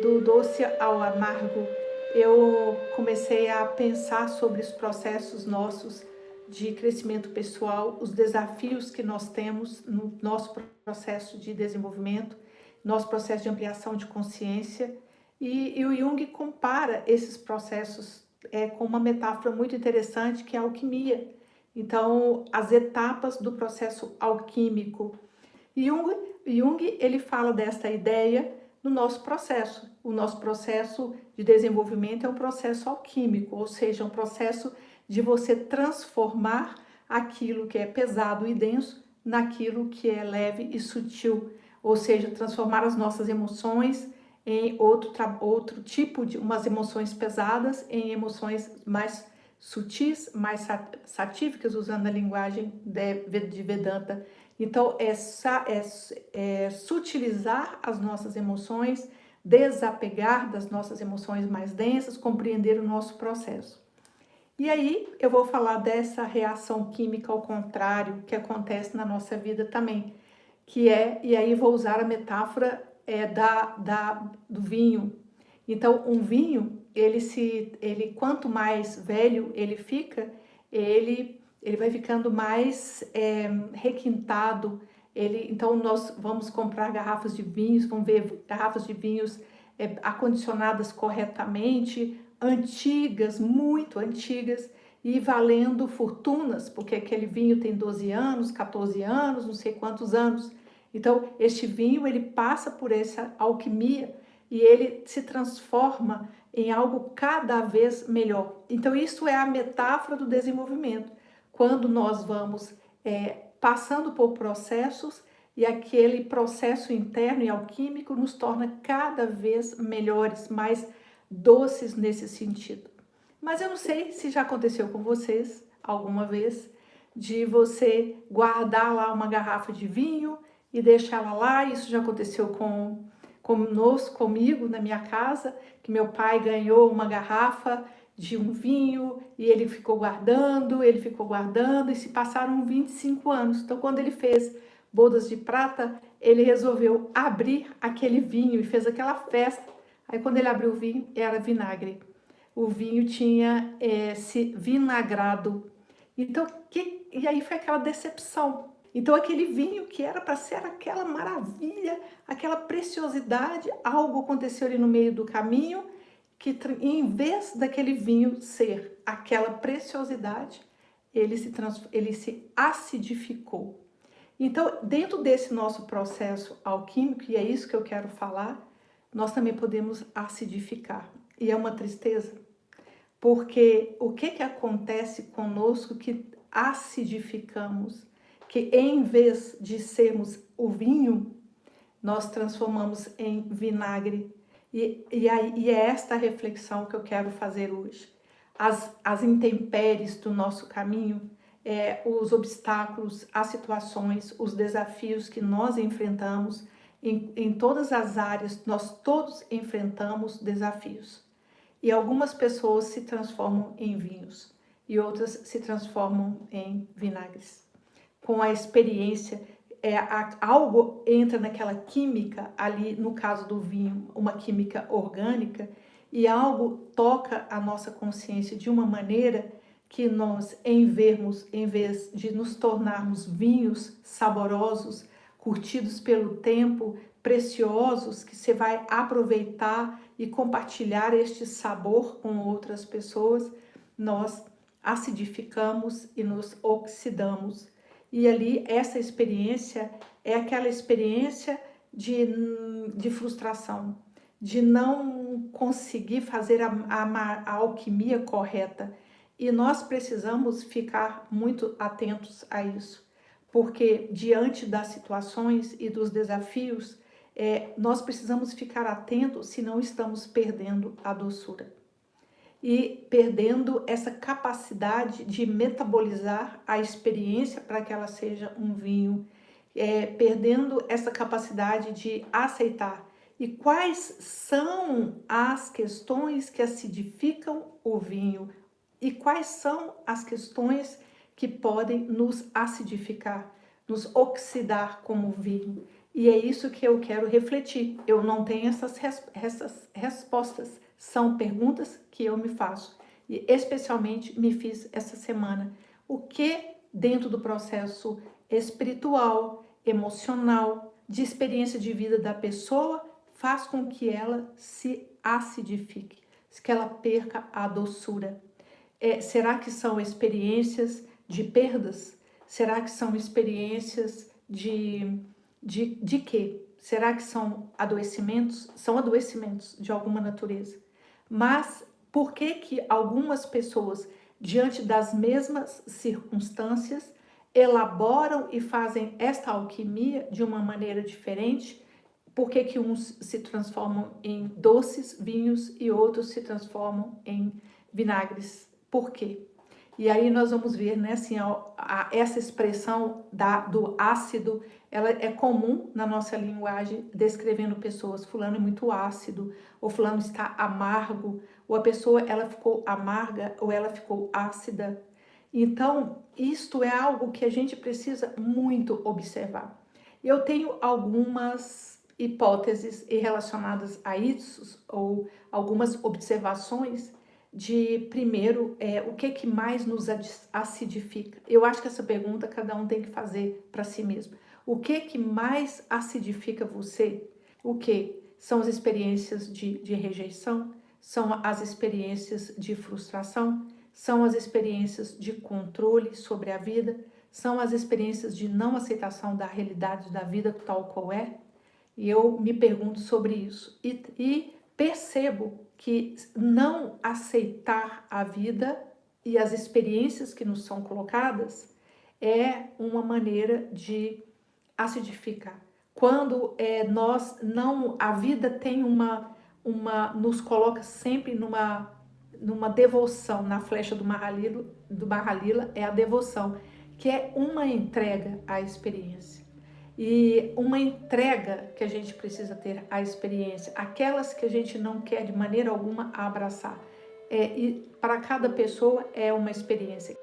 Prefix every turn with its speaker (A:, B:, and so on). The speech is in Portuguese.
A: do doce ao amargo, eu comecei a pensar sobre os processos nossos de crescimento pessoal, os desafios que nós temos no nosso processo de desenvolvimento, nosso processo de ampliação de consciência. E o Jung compara esses processos com uma metáfora muito interessante, que é a alquimia. Então, as etapas do processo alquímico. Jung ele fala desta ideia no nosso processo. O nosso processo de desenvolvimento é um processo alquímico, ou seja, um processo de você transformar aquilo que é pesado e denso naquilo que é leve e sutil, ou seja, transformar as nossas emoções em outro tipo de umas emoções pesadas em emoções mais sutis, mais satívicas, usando a linguagem de Vedanta. Então, sutilizar as nossas emoções, desapegar das nossas emoções mais densas, compreender o nosso processo. E aí, eu vou falar dessa reação química ao contrário, que acontece na nossa vida também, e aí vou usar a metáfora do vinho. Então, um vinho, quanto mais velho ele fica, ele vai ficando mais requintado. Então, nós vamos comprar garrafas de vinhos, vamos ver garrafas de vinhos acondicionadas corretamente, antigas, muito antigas, e valendo fortunas, porque aquele vinho tem 12 anos, 14 anos, não sei quantos anos. Então, este vinho, ele passa por essa alquimia e ele se transforma em algo cada vez melhor. Então, isso é a metáfora do desenvolvimento. Quando nós vamos passando por processos e aquele processo interno e alquímico nos torna cada vez melhores, mais doces nesse sentido. Mas eu não sei se já aconteceu com vocês alguma vez, de você guardar lá uma garrafa de vinho e deixá-la lá. Isso já aconteceu comigo na minha casa, que meu pai ganhou uma garrafa de um vinho e ele ficou guardando, e se passaram 25 anos. Então, quando ele fez bodas de prata, ele resolveu abrir aquele vinho e fez aquela festa. Aí, quando ele abriu o vinho, era vinagre. O vinho tinha se vinagrado. Então, e aí foi aquela decepção. Então, aquele vinho que era para ser aquela maravilha, aquela preciosidade, algo aconteceu ali no meio do caminho, que em vez daquele vinho ser aquela preciosidade, ele se acidificou. Então, dentro desse nosso processo alquímico, e é isso que eu quero falar, nós também podemos acidificar. E é uma tristeza, porque o que acontece conosco que acidificamos? Que em vez de sermos o vinho, nós transformamos em vinagre. E é esta reflexão que eu quero fazer hoje. As intempéries do nosso caminho, os obstáculos, as situações, os desafios que nós enfrentamos, em todas as áreas, nós todos enfrentamos desafios. E algumas pessoas se transformam em vinhos e outras se transformam em vinagres. Com a experiência, algo entra naquela química ali, no caso do vinho, uma química orgânica, e algo toca a nossa consciência de uma maneira que nós, em vez de nos tornarmos vinhos saborosos, curtidos pelo tempo, preciosos, que você vai aproveitar e compartilhar este sabor com outras pessoas, nós acidificamos e nos oxidamos. E ali, essa experiência é aquela experiência de frustração, de não conseguir fazer a alquimia correta. E nós precisamos ficar muito atentos a isso, porque diante das situações e dos desafios, nós precisamos ficar atentos, senão estamos perdendo a doçura. E perdendo essa capacidade de metabolizar a experiência para que ela seja um vinho, perdendo essa capacidade de aceitar. E quais são as questões que acidificam o vinho? E quais são as questões que podem nos acidificar, nos oxidar como vinho? E é isso que eu quero refletir. Eu não tenho essas respostas. São perguntas que eu me faço. E especialmente me fiz essa semana. O que dentro do processo espiritual, emocional, de experiência de vida da pessoa faz com que ela se acidifique, que ela perca a doçura? Será que são experiências de perdas? Será que são experiências de quê? Será que são adoecimentos? São adoecimentos de alguma natureza. Mas por que que algumas pessoas, diante das mesmas circunstâncias, elaboram e fazem esta alquimia de uma maneira diferente? Por que que uns se transformam em doces, vinhos, e outros se transformam em vinagres? Por quê? E aí nós vamos ver, né, assim, essa expressão do ácido, ela é comum na nossa linguagem, descrevendo pessoas. Fulano é muito ácido, ou fulano está amargo, ou a pessoa ela ficou amarga, ou ela ficou ácida. Então, isto é algo que a gente precisa muito observar. Eu tenho algumas hipóteses relacionadas a isso, ou algumas observações de, primeiro, o que mais nos acidifica? Eu acho que essa pergunta cada um tem que fazer para si mesmo. O que mais acidifica você? O que? São as experiências de rejeição? São as experiências de frustração? São as experiências de controle sobre a vida? São as experiências de não aceitação da realidade da vida tal qual é? E eu me pergunto sobre isso. E percebo que não aceitar a vida e as experiências que nos são colocadas é uma maneira de acidificar. Quando nós não, a vida tem nos coloca sempre numa devoção, na flecha do Mahalila é a devoção, que é uma entrega à experiência. E uma entrega que a gente precisa ter à experiência, aquelas que a gente não quer de maneira alguma abraçar. E para cada pessoa é uma experiência.